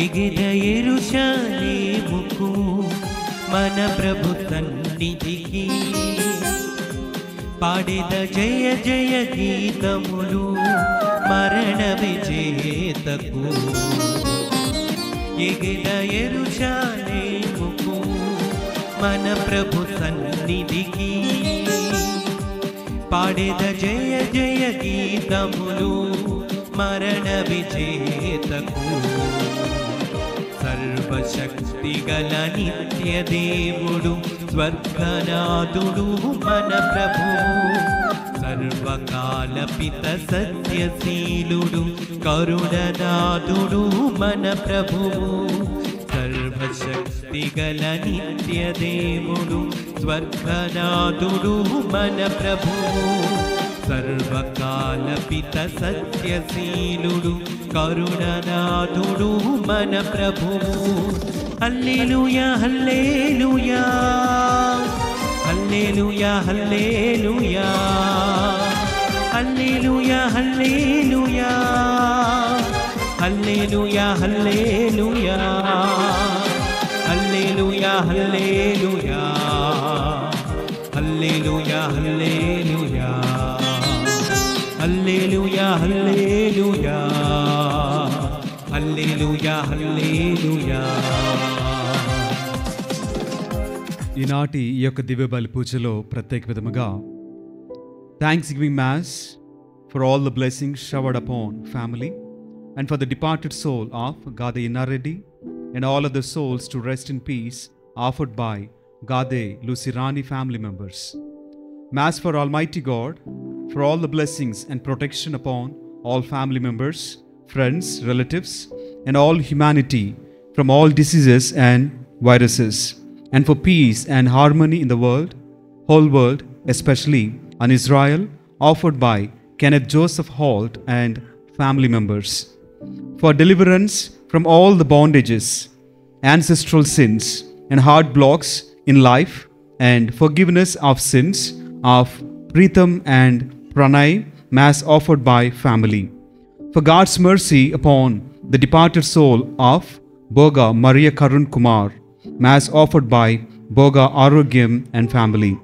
ఎగిర యెరూషలేముకు మన ప్రభు సన్నిధికి పాడెద జయ జయ గీతములు మరణ విజేతకు. ఎగిర యెరూషలేముకు మన ప్రభు సన్నిధికి పాడెద జయ జయ గీతములు మరణ విజేతకు. సర్వశక్తి గల నిత్య దేవుడు స్వర్గనాథుడు మన ప్రభువు. సర్వకాల పిత సత్యశీలుడు కరుణనాథుడు మన ప్రభువు. సర్వశక్తి గల నిత్య దేవుడు స్వర్గనాథుడు మన ప్రభువు. సర్వకాల పిత సత్యశీలుడు కరుణనాథుడు మన ప్రభువు. హల్లెలూయా hallelujah hallelujah hallelujah hallelujah hallelujah hallelujah hallelujah hallelujah hallelujah hallelujah hallelujah hallelujah hallelujah hallelujah హల్లెలూయా. ఈనాటి ఈ యొక్క దివ్య బలి పూజలో ప్రత్యేక విధముగా thanksgiving mass for all the blessings showered upon family and for the departed soul of Gade Innareddy and all other souls to rest in peace offered by Gade Lusirani family members. Mass for Almighty God, for all the blessings and protection upon all family members, friends, relatives, and all humanity from all diseases and viruses, and for peace and harmony in the whole world, especially on Israel, offered by Kenneth Joseph Holt and family members. For deliverance from all the bondages, ancestral sins, and hard blocks in life, and forgiveness of sins of Pritham and Pranay, Mass offered by family. For God's mercy upon the departed soul of Boga Maria Karun Kumar, Mass offered by Boga Arogyam and family.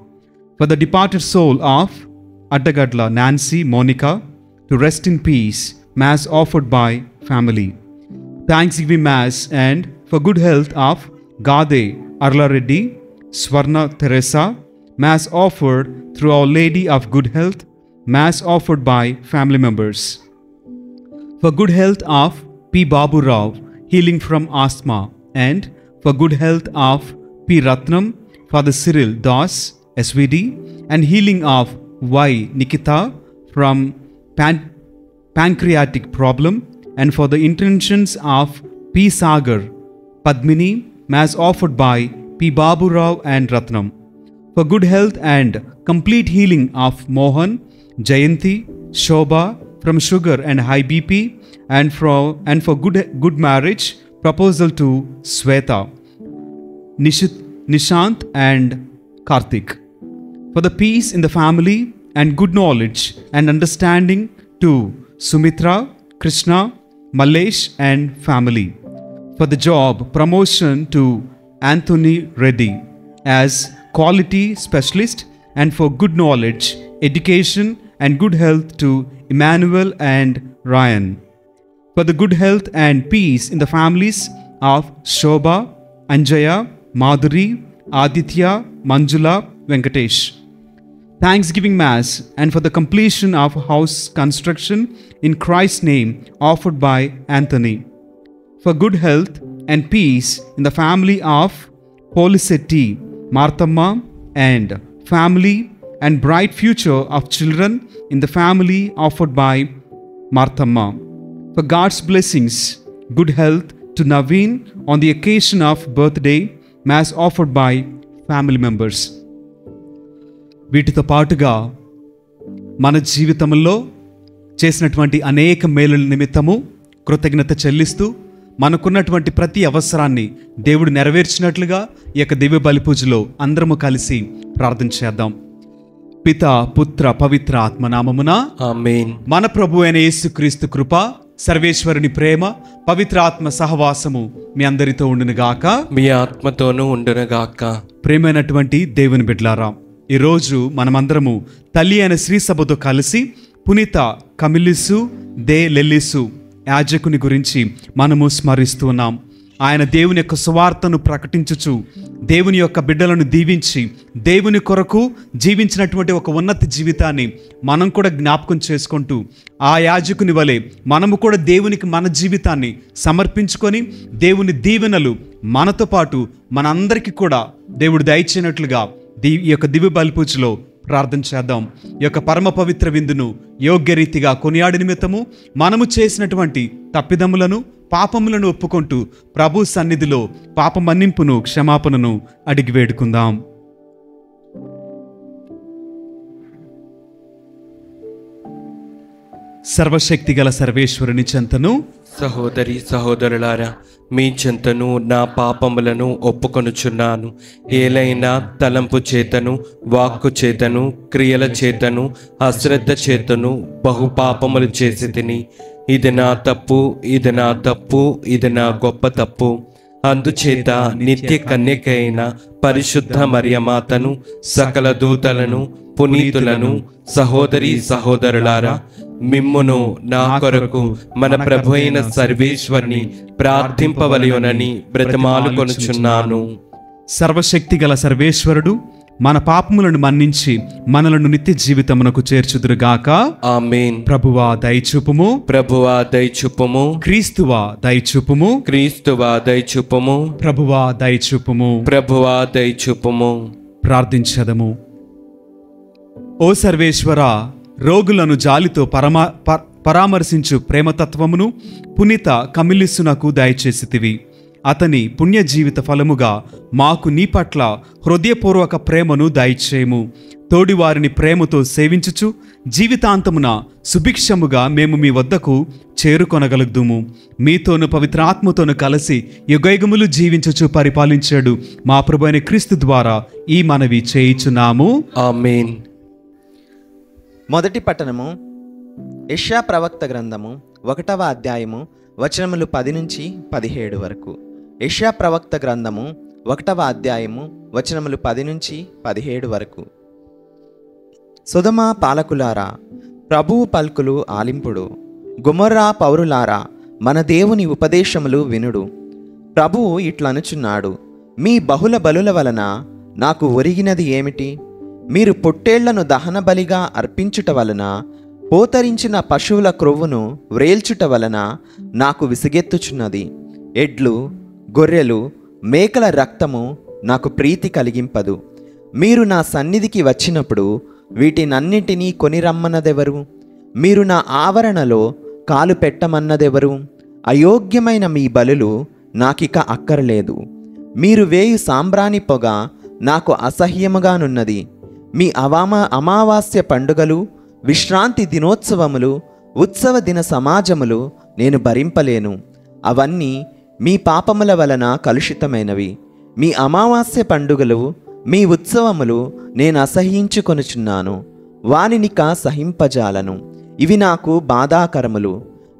For the departed soul of Attagadla Nancy Monica, to rest in peace, Mass offered by family. Thanksgiving Mass and for good health of Gade Arla Reddy, Swarna Teresa, Mass offered through Our Lady of Good Health, Mass offered by family members. For good health of P. Babu Rao, healing from asthma, and for good health of P. Ratnam, Father Cyril Das, SVD, and healing of Y. Nikita from pancreatic problem, and for the intentions of P. Sagar, Padmini, Mass offered by P. Babu Rao and Ratnam. For good health and complete healing of Mohan, Jayanti, Shobha from sugar and high BP, and for good marriage proposal to Sweta, Nishant and Karthik. For the peace in the family and good knowledge and understanding to Sumitra, Krishna, Malesh and family. For the job promotion to Anthony Reddy as quality specialist, and for good knowledge, education and good health to Emmanuel and Ryan. For the good health and peace in the families of Shobha, Anjaya, Madhuri, Aditya, Manjula, Venkatesh. Thanksgiving Mass and for the completion of house construction in Christ's name offered by Anthony. For good health and peace in the family of Polisetti, Marthamma and family and bright future of children in the family offered by Marthamma. For God's blessings, good health to Naveen on the occasion of birthday, mass offered by family members. వీటితో పాటుగా మన జీవితంలో చేసినటువంటి అనేక మేలుల నిమిత్తము కృతజ్ఞత చెల్లిస్తూ మనకున్నటువంటి ప్రతి అవసరాన్ని దేవుడు నెరవేర్చినట్లుగా ఈ యొక్క దివ్య బలి పూజలో అందరము కలిసి ప్రార్థన చేద్దాం. పిత పుత్ర పవిత్ర ఆత్మనామమున ఆమేన్. మన ప్రభు అయిన యేసుక్రీస్తు కృప, సర్వేశ్వరుని ప్రేమ, పవిత్ర ఆత్మ సహవాసము మీ అందరితో ఉండునుగాక, మీ ఆత్మతోనూ ఉండునుగాక. ప్రేమైనటువంటి దేవుని బిడ్డలారా, ఈరోజు మనమందరము తల్లి అయిన శ్రీ సభతో కలిసి పునీత కమిలిసు దే లెల్లిసు యాజకుని గురించి మనము స్మరిస్తూ ఉన్నాం. ఆయన దేవుని యొక్క సువార్తను ప్రకటించుచు దేవుని యొక్క బిడ్డలను దీవించి దేవుని కొరకు జీవించినటువంటి ఒక ఉన్నత జీవితాన్ని మనం కూడా జ్ఞాపకం చేసుకుంటూ ఆ యాజకుని వలె మనము కూడా దేవునికి మన జీవితాన్ని సమర్పించుకొని దేవుని దీవెనలు మనతో పాటు మనందరికీ కూడా దేవుడు దయచేయనట్లుగా ఈ యొక్క దివ్య బలి పూజలో ప్రార్థన చేద్దాం. ఈ యొక్క పరమ పవిత్ర విందును యోగ్యరీతిగా కొనియాడి నిమిత్తము మనము చేసినటువంటి తప్పిదములను పాపములను ఒప్పుకుంటూ ప్రభు సన్నిధిలో పాప మన్నింపును క్షమాపణను అడిగి వేడుకుందాం. సర్వశక్తి గల సర్వేశ్వరుని చెంతను సహోదరి సహోదరులారా, మీ చెంతను నా పాపములను ఒప్పుకొనుచున్నాను. ఏలైనా తలంపు చేతను, వాక్కు చేతను, క్రియల చేతను, అశ్రద్ధ చేతను బహుపాపములు చేసి తిని, ఇది నా తప్పు, ఇది నా తప్పు, ఇది నా గొప్ప తప్పు. అందుచేత నిత్య కన్యకైన పరిశుద్ధ మరియమాతను, సకల దూతలను, పునీతులను, సహోదరి సహోదరులారా, మిమ్మును నా కొరకు మన ప్రభు అయిన సర్వేశ్వరుని ప్రార్థింపవలయునని బ్రతిమాలుకొనుచున్నాను. సర్వశక్తి గల సర్వేశ్వరుడు మన పాపములను మన్నించి మనలను నిత్య జీవితమునకు చేర్చుదురుగాక. ఆమేన్. ప్రభువా దయచూపుము, ప్రభువా దయచూపుము, క్రీస్తువా దయచూపుము, క్రీస్తువా దయచూపుము, ప్రభువా దయచూపుము. ప్రభువా దయచూపుము. ప్రార్థించదము. ఓ సర్వేశ్వర, రోగులను జాలితో పరామర్శించు ప్రేమతత్వమును పునీత కమిలిస్సునకు దయచేసితివి. అతని పుణ్య జీవిత ఫలముగా మాకు నీ పట్ల హృదయపూర్వక ప్రేమను దయచేయము. తోడివారిని ప్రేమతో సేవించుచు జీవితాంతమున సుభిక్షముగా మేము మీ వద్దకు చేరుకొనగలుగుదుము. మీతోను పవిత్రాత్మతోను కలిసి యుగయుగములు జీవించుచు పరిపాలించాడు మా ప్రభువైన క్రీస్తు ద్వారా ఈ మనవి చేయుచున్నాము. ఆమేన్. మొదటి పట్టణము యెషయా ప్రవక్త గ్రంథము 1వ అధ్యాయము వచనములు 10 నుంచి 17 వరకు. యెషయా ప్రవక్త గ్రంథము 1వ అధ్యాయము వచనములు 10 నుంచి 17 వరకు. సొదొమ పాలకులారా, ప్రభువు పల్కులు ఆలింపుడు. గొమొర్రా పౌరులారా, మన దేవుని ఉపదేశములు వినుడు. ప్రభువు ఇట్లనుచున్నాడు, మీ బహుళ బలుల వలన నాకు ఒరిగినది ఏమిటి? మీరు పొట్టేళ్లను దహన బలిగా అర్పించుట వలన, పోతరించిన పశువుల క్రొవ్వును వ్రేల్చుట వలన నాకు విసుగెత్తుచున్నది. ఎడ్లు, గొర్రెలు, మేకల రక్తము నాకు ప్రీతి కలిగింపదు. మీరు నా సన్నిధికి వచ్చినప్పుడు వీటినన్నిటినీ కొని రమ్మన్నదెవరు? మీరు నా ఆవరణలో కాలు పెట్టమన్నదెవరు? అయోగ్యమైన మీ బలులు నాకిక అక్కరలేదు. మీరు వేయు సాంబ్రాణి పొగ నాకు అసహ్యముగానున్నది. మీ అమావాస్య పండుగలు, విశ్రాంతి దినోత్సవములు, ఉత్సవ దిన సమాజములు నేను భరింపలేను. అవన్నీ మీ పాపముల వలన కలుషితమైనవి. మీ అమావాస్య పండుగలు, మీ ఉత్సవములు నేను అసహ్యించుకొనుచున్నాను. వానినిక సహింపజాలను. ఇవి నాకు బాధాకరములు.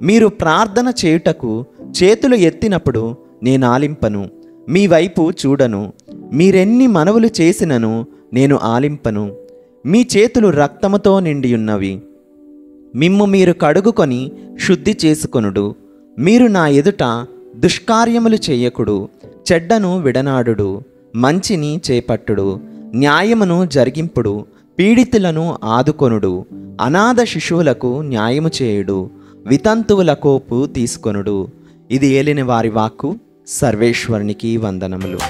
మీరు ప్రార్థన చేయుటకు చేతులు ఎత్తినప్పుడు నేను ఆలింపను. మీ వైపు చూడను. మీరెన్ని మనవులు చేసినను నేను ఆలింపను. మీ చేతులు రక్తముతో నిండియున్నవి. మిమ్ము మీరు కడుగుకొని శుద్ధి చేసుకొనుడు. మీరు నా ఎదుట దుష్కార్యములు చేయకుడు. చెడ్డను విడనాడుడు. మంచిని చేపట్టుడు. న్యాయమును జరిగింపుడు. పీడితులను ఆదుకొనుడు. అనాథ శిశువులకు న్యాయము చేయుడు. వితంతువుల కోపు తీసుకొనుడు. ఇది ఏలిన వారి వాక్కు. సర్వేశ్వరునికి వందనములు.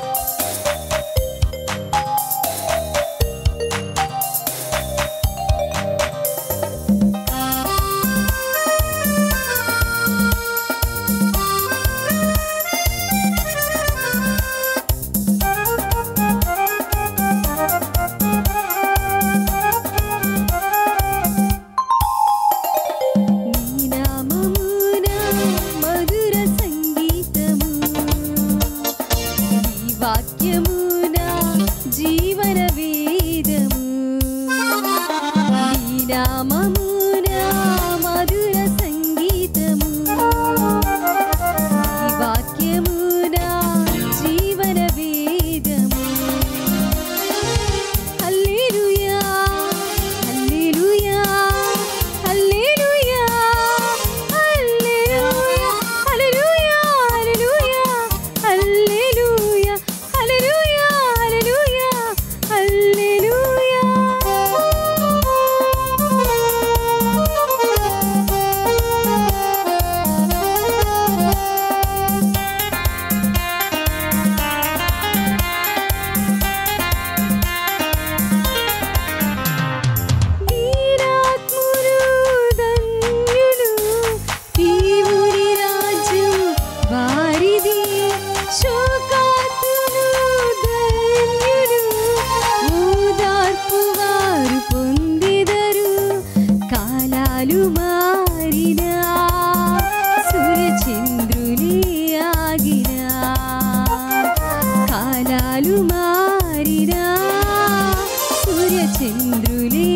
చంద్రులే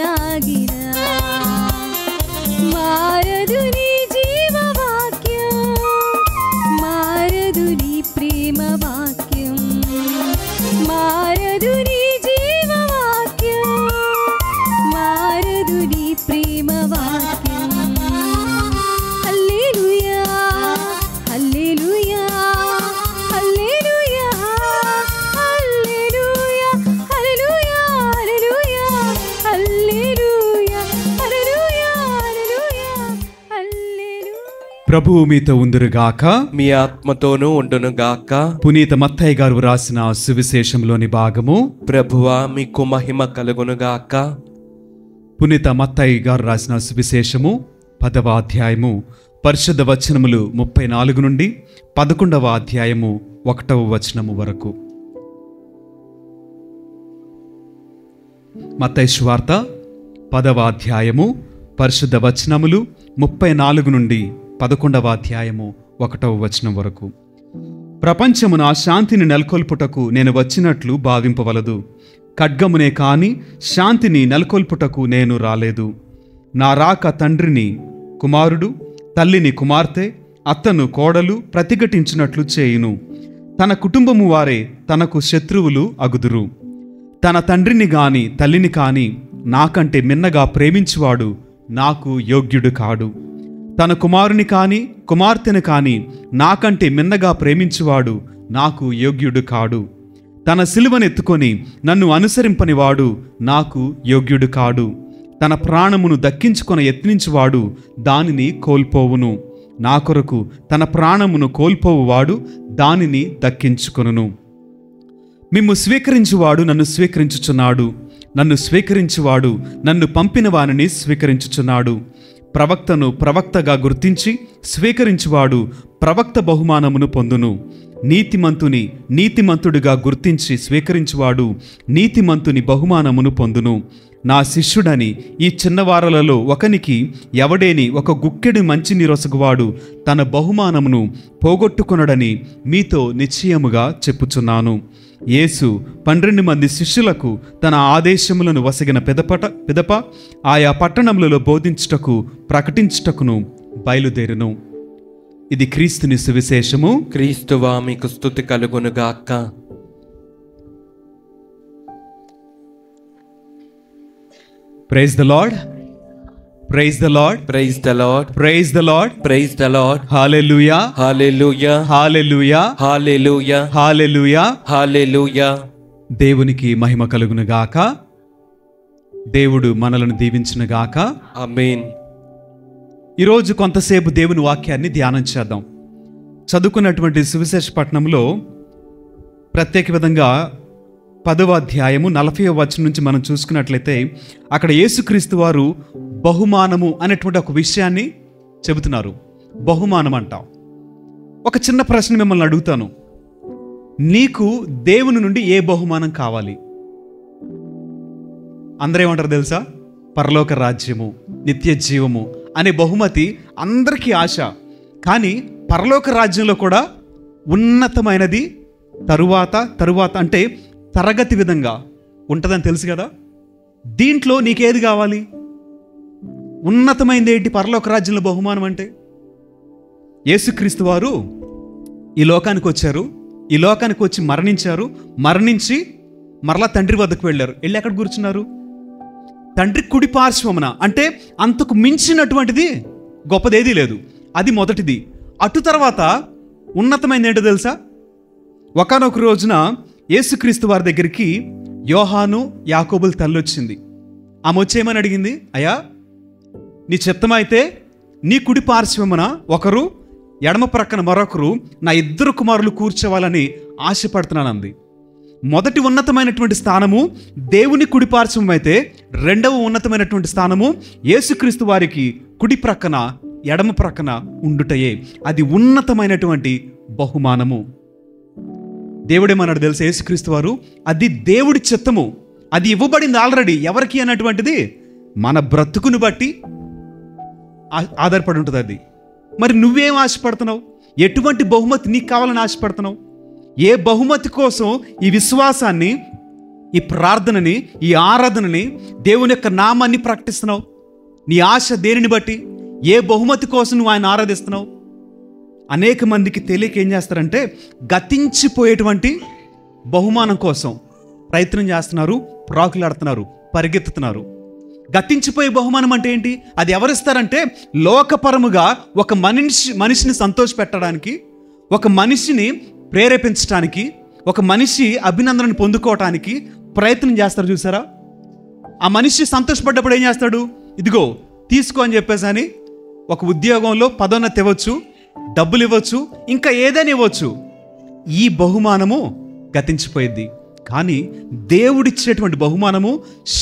ఆగినా మారదు నీ జీవవాక్యం, మారదు నీ ప్రేమ వాక్యం, మారదు నీ జీవవాక్యం, మారదు నీ ప్రేమ వాక్యం. హల్లెలూయా hallelujah hallelujah hallelujah hallelujah hallelujah hallelujah hallelujah హల్లెలూయా. ప్రభువు మీతో ఉందురుగాక. మీ ఆత్మతోనూ ఉండునుగాక. పునీత మత్తయ్య గారు రాసిన సువిశేషంలోని భాగము. ప్రభువా మీకు మహిమ కలుగునుగాక. పునీత మత్తయ్య గారు రాసిన సువిశేషము 10వ అధ్యాయము పరిశుద్ధ వచనములు 34 నుండి 11వ అధ్యాయము 1వ వచనము వరకు. మత్తయి సువార్త 10వ అధ్యాయము పరిశుద్ధ వచనములు 34 నుండి 11వ అధ్యాయము 1వ వచనం వరకు. ప్రపంచమున శాంతిని నెలకొల్పుటకు నేను వచ్చినట్లు భావింపవలదు. ఖడ్గమునే కాని శాంతిని నెలకొల్పుటకు నేను రాలేదు. నా రాక తండ్రిని కుమారుడు, తల్లిని కుమార్తె, అత్తను కోడలు ప్రతిఘటించినట్లు చేయును. తన కుటుంబము వారే తనకు శత్రువులు అగుదురు. తన తండ్రిని గాని తల్లిని కాని నాకంటే మిన్నగా ప్రేమించువాడు నాకు యోగ్యుడు కాడు. తన కుమారుని కాని కుమార్తెను కాని నాకంటే మిన్నగా ప్రేమించువాడు నాకు యోగ్యుడు కాడు. తన సిలువనెత్తుకొని నన్ను అనుసరింపనివాడు నాకు యోగ్యుడు కాడు. తన ప్రాణమును దక్కించుకొని యత్నించువాడు దానిని కోల్పోవును. నా కొరకు తన ప్రాణమును కోల్పోవువాడు దానిని దక్కించుకొనును. మిమ్ము స్వీకరించువాడు నన్ను స్వీకరించుచున్నాడు. నన్ను స్వీకరించువాడు నన్ను పంపిన వానిని స్వీకరించుచున్నాడు. ప్రవక్తను ప్రవక్తగా గుర్తించి స్వీకరించువాడు ప్రవక్త బహుమానమును పొందును. నీతిమంతుని నీతిమంతుడిగా గుర్తించి స్వీకరించువాడు నీతిమంతుని బహుమానమును పొందును. నా శిష్యుడని ఈ చిన్నవారలలో ఒకనికి ఎవడేని ఒక గుక్కెడు మంచిని రొసగువాడు తన బహుమానమును పోగొట్టుకొనడని మీతో నిశ్చయముగా చెప్పుచున్నాను. యేసు 12 మంది శిష్యులకు తన ఆదేశములను వసగిన పిదప ఆయా పట్టణములలో బోధించుటకు ప్రకటించుటకును బయలుదేరును. ఇది క్రీస్తుని సువిశేషము. క్రీస్తువా మీకు స్తుతి కలుగునుగాక. Praise the Lord, praise the Lord, praise the Lord, praise the Lord, praise the Lord. Hallelujah, hallelujah, hallelujah, hallelujah, hallelujah. Hallelujah. దేవునికి మహిమ కలుగునుగాక. దేవుడు మనలను దీవించునుగాక. ఆమేన్. ఈరోజు కొంతసేపు దేవుని వాక్యాన్ని ధ్యానం చేద్దాం. చదువుకున్నటువంటి సువిశేష పట్టణంలో ప్రత్యేక విధంగా 10వ అధ్యాయము 40వ వచనం నుంచి మనం చూసుకున్నట్లయితే అక్కడ యేసుక్రీస్తు వారు బహుమానము అనేటువంటి ఒక విషయాన్ని చెబుతున్నారు. బహుమానం అంటాం. ఒక చిన్న ప్రశ్న మిమ్మల్ని అడుగుతాను. నీకు దేవుని నుండి ఏ బహుమానం కావాలి? అందరూ ఏమంటారు తెలుసా? పరలోక రాజ్యము, నిత్య జీవము అనే బహుమతి అందరికీ ఆశ. కానీ పరలోక రాజ్యంలో కూడా ఉన్నతమైనది తరువాత అంటే తరగతి విధంగా ఉంటుందని తెలుసు కదా. దీంట్లో నీకేది కావాలి? ఉన్నతమైనది ఏంటి? పరలోక రాజ్యంలో బహుమానం అంటే యేసుక్రీస్తు వారు ఈ లోకానికి వచ్చారు. ఈ లోకానికి వచ్చి మరణించి మరలా తండ్రి వద్దకు వెళ్ళారు. వెళ్ళి ఎక్కడ కూర్చున్నారు? తండ్రి కుడి పార్శ్వమున. అంటే అంతకు మించినటువంటిది గొప్పదేదీ లేదు. అది మొదటిది. అటు తర్వాత ఉన్నతమైనది ఏంటో తెలుసా? ఒకానొక రోజున యేసుక్రీస్తు వారి దగ్గరికి యోహాను యాకోబుల తల్లి వచ్చింది. ఆమె వచ్చేయమని అడిగింది. అయ్యా, నీ చిత్తమైతే నీ కుడి పార్శ్వమున ఒకరు, ఎడమ ప్రక్కన మరొకరు నా 2 కుమారులు కూర్చోవాలని ఆశపడుతున్నానంది. మొదటి ఉన్నతమైనటువంటి స్థానము దేవుని కుడి పార్శ్వం అయితే, రెండవ ఉన్నతమైనటువంటి స్థానము యేసుక్రీస్తు వారికి కుడి ప్రక్కన ఎడమ ప్రక్కన ఉండుటయే. అది ఉన్నతమైనటువంటి బహుమానము. దేవుడేమన్నాడు తెలుసా? యేసుక్రీస్తు వారు అది దేవుడి చిత్తము, అది ఇవ్వబడింది ఆల్రెడీ. ఎవరికి అన్నటువంటిది మన బ్రతుకును బట్టి ఆధారపడి ఉంటుంది అది. మరి నువ్వేం ఆశపడుతున్నావు? ఎటువంటి బహుమతి నీకు కావాలని ఆశపడుతున్నావు? ఏ బహుమతి కోసం ఈ విశ్వాసాన్ని ఈ ప్రార్థనని, ఈ ఆరాధనని, దేవుని యొక్క నామాన్ని ప్రకటిస్తున్నావు? నీ ఆశ దేనిని బట్టి? ఏ బహుమతి కోసం నువ్వు ఆయన ఆరాధిస్తున్నావు? అనేక మందికి తెలియక ఏం చేస్తారంటే గతించిపోయేటువంటి బహుమానం కోసం ప్రయత్నం చేస్తున్నారు, ప్రాకులాడుతున్నారు, పరిగెత్తుతున్నారు. గతించిపోయే బహుమానం అంటే ఏంటి? అది ఎవరిస్తారంటే లోకపరముగా ఒక మనిషిని సంతోషపెట్టడానికి, ఒక మనిషిని ప్రేరేపించడానికి, ఒక మనిషి అభినందనను పొందుకోవటానికి ప్రయత్నం చేస్తారు. చూసారా? ఆ మనిషి సంతోషపడ్డప్పుడు ఏం చేస్తాడు? ఇదిగో తీసుకో అని చెప్పేసి అని ఒక ఉద్యోగంలో పదోన్నతి ఇవ్వచ్చు, డబ్బులు ఇవ్వచ్చు, ఇంకా ఏదైనా ఇవ్వచ్చు. ఈ బహుమానము గతించిపోయింది. కానీ దేవుడిచ్చేటువంటి బహుమానము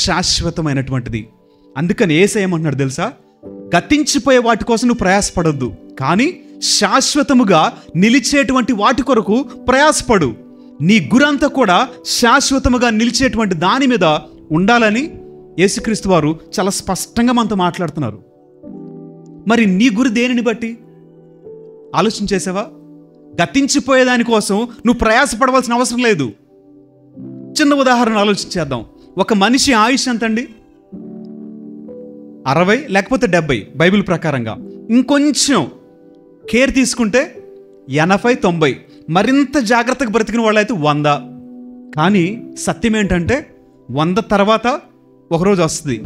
శాశ్వతమైనటువంటిది. అందుకని యేసయ్య ఏమంటున్నాడు తెలుసా? గతించిపోయే వాటి కోసం నువ్వు ప్రయాసపడొద్దు, కానీ శాశ్వతముగా నిలిచేటువంటి వాటి కొరకు ప్రయాసపడు. నీ గురంతా కూడా శాశ్వతముగా నిలిచేటువంటి దాని మీద ఉండాలని యేసుక్రీస్తు వారు చాలా స్పష్టంగా మనతో మాట్లాడుతున్నారు. మరి నీ గురి దేనిని బట్టి? ఆలోచన చేసావా? గతించిపోయేదాని కోసం నువ్వు ప్రయాసపడవలసిన అవసరం లేదు. చిన్న ఉదాహరణ ఆలోచించేద్దాం. ఒక మనిషి ఆయుష్ ఎంతండి? 60 లేకపోతే 70 బైబిల్ ప్రకారంగా. ఇంకొంచెం కేర్ తీసుకుంటే 80, 90, మరింత జాగ్రత్తగా బ్రతికిన వాళ్ళైతే 100. కానీ సత్యం ఏంటంటే 100 తర్వాత ఒకరోజు వస్తుంది,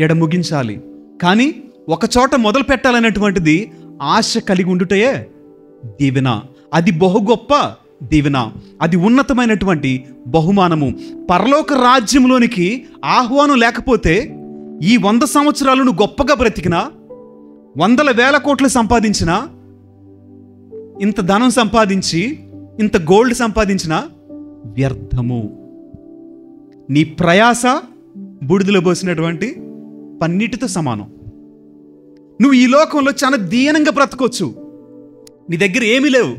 ఎడ ముగించాలి. కానీ ఒక చోట మొదలు పెట్టాలనేటువంటిది ఆశ కలిగి ఉండుటయే దీవెన. అది బహు గొప్ప దీవెన, అది ఉన్నతమైనటువంటి బహుమానము. పరలోక రాజ్యంలోనికి ఆహ్వానం లేకపోతే ఈ 100 సంవత్సరాలు నువ్వు గొప్పగా బ్రతికినా, 100,000 కోట్లు సంపాదించినా, ఇంత ధనం సంపాదించి, ఇంత గోల్డ్ సంపాదించినా వ్యర్థము. నీ ప్రయాస బూడిదలో పోసినటువంటి పన్నీటితో సమానం. నువ్వు ఈ లోకంలో చాలా దీనంగా బ్రతకొచ్చు, నీ దగ్గర ఏమీ లేవు,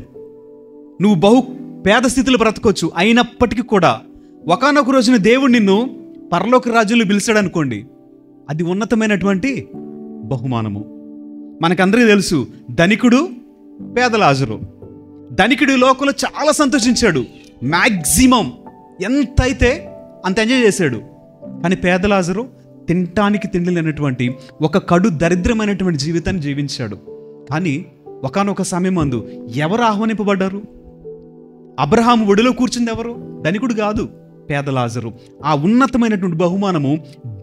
నువ్వు బహు పేద స్థితిలో బ్రతకొచ్చు. అయినప్పటికీ కూడా ఒకానొక రోజున దేవుడు నిన్ను పరలోక రాజ్యంలో పిలిచాడు అనుకోండి, అది ఉన్నతమైనటువంటి బహుమానము. మనకందరికీ తెలుసు ధనికుడు, పేద లాజరు. ధనికుడు ఈ లోకంలో చాలా సంతోషించాడు, మ్యాక్సిమం ఎంతైతే అంత ఎంజాయ్ చేశాడు. కానీ పేద లాజరు తినటానికి తిండి లేనటువంటి ఒక కడు దరిద్రమైనటువంటి జీవితాన్ని జీవించాడు. కానీ ఒకానొక సమయం అందు ఎవరు ఆహ్వానింపబడ్డారు? అబ్రహాము ఒడిలో కూర్చుంది ఎవరు? ధనికుడు కాదు, పేద లాజరు. ఆ ఉన్నతమైనటువంటి బహుమానము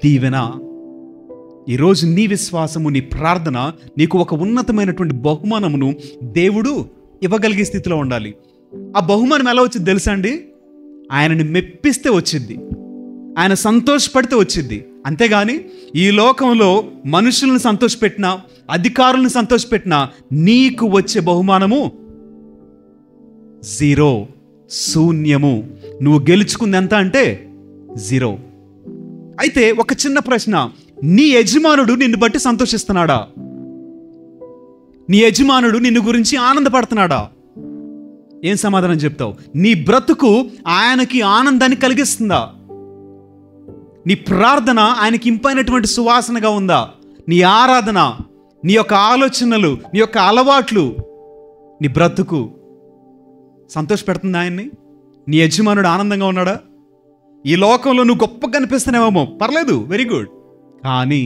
దీవెన. ఈరోజు నీ విశ్వాసము, నీ ప్రార్థన నీకు ఒక ఉన్నతమైనటువంటి బహుమానమును దేవుడు ఇవ్వగలిగే స్థితిలో ఉండాలి. ఆ బహుమానం ఎలా వచ్చింది తెలుసా అండి? ఆయనని మెప్పిస్తే వచ్చింది, ఆయన సంతోషపడితే వచ్చింది. అంతేగాని ఈ లోకంలో మనుషులను సంతోషపెట్టినా, అధికారులను సంతోషపెట్టినా నీకు వచ్చే బహుమానము 0, శూన్యము. నువ్వు గెలుచుకుంది ఎంత అంటే 0. అయితే ఒక చిన్న ప్రశ్న, నీ యజమానుడు నిన్ను బట్టి సంతోషిస్తున్నాడా? నీ యజమానుడు నిన్ను గురించి ఆనందపడుతున్నాడా? ఏం సమాధానం చెప్తావు? నీ బ్రతుకు ఆయనకి ఆనందాన్ని కలిగిస్తుందా? నీ ప్రార్థన ఆయనకి ఇంపైనటువంటి సువాసనగా ఉందా? నీ ఆరాధన, నీ యొక్క ఆలోచనలు, నీ యొక్క అలవాట్లు, నీ బ్రతుకు సంతోషపెడుతుంది ఆయన్ని? నీ యజమానుడు ఆనందంగా ఉన్నాడా? ఈ లోకంలో నువ్వు గొప్పగా కనిపిస్తున్నావేమో, పర్లేదు, వెరీ గుడ్. కానీ